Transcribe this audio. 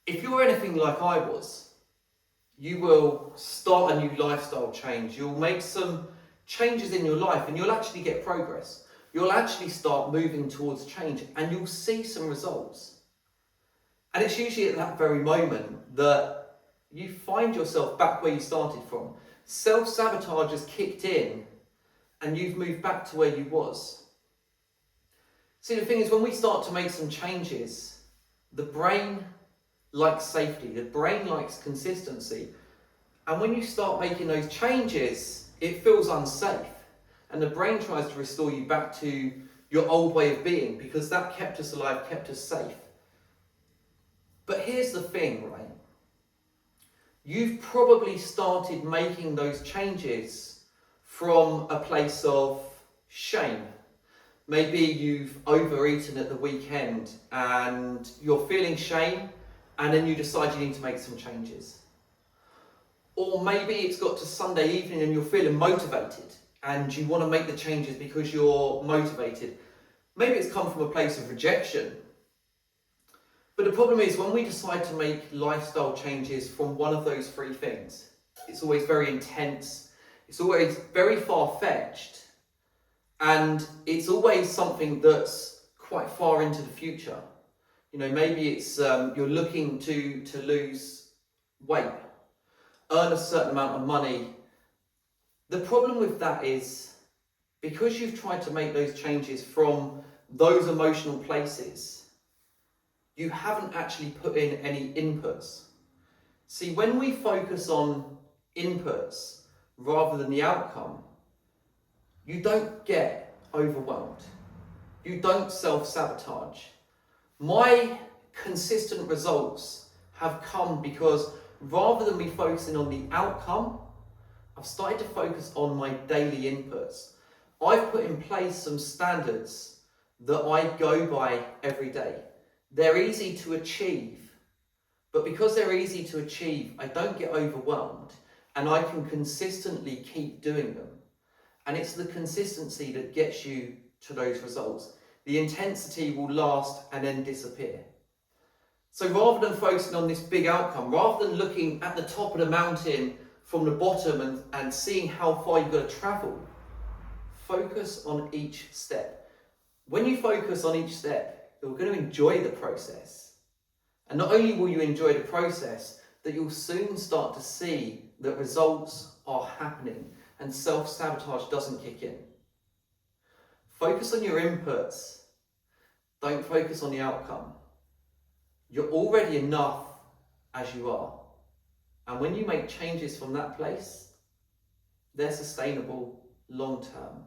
If you're anything like I was, you will start a new lifestyle change. You'll make some changes in your life and you'll actually get progress. You'll actually start moving towards change and you'll see some results. And it's usually at that very moment that you find yourself back where you started from. Self-sabotage has kicked in and you've moved back to where you was. See, the thing is, when we start to make some changes, the brain likes safety, the brain likes consistency. And when you start making those changes, it feels unsafe. And the brain tries to restore you back to your old way of being because that kept us alive, kept us safe. But here's the thing, right? You've probably started making those changes from a place of shame. Maybe you've overeaten at the weekend and you're feeling shame and then you decide you need to make some changes. Or maybe it's got to Sunday evening and you're feeling motivated and you want to make the changes because you're motivated. Maybe it's come from a place of rejection. But the problem is, when we decide to make lifestyle changes from one of those three things, it's always very intense, it's always very far-fetched, and it's always something that's quite far into the future. You know, maybe it's you're looking to lose weight, earn a certain amount of money. The problem with that is, because you've tried to make those changes from those emotional places, you haven't actually put in any inputs. See, when we focus on inputs rather than the outcome, you don't get overwhelmed. You don't self-sabotage. My consistent results have come because rather than me focusing on the outcome, I've started to focus on my daily inputs. I've put in place some standards that I go by every day. They're easy to achieve, but because they're easy to achieve, I don't get overwhelmed and I can consistently keep doing them. And it's the consistency that gets you to those results. The intensity will last and then disappear. So rather than focusing on this big outcome, rather than looking at the top of the mountain from the bottom and seeing how far you've got to travel, focus on each step. When you focus on each step, you're going to enjoy the process. And not only will you enjoy the process, that you'll soon start to see that results are happening and self-sabotage doesn't kick in. Focus on your inputs. Don't focus on the outcome. You're already enough as you are. And when you make changes from that place, they're sustainable long term.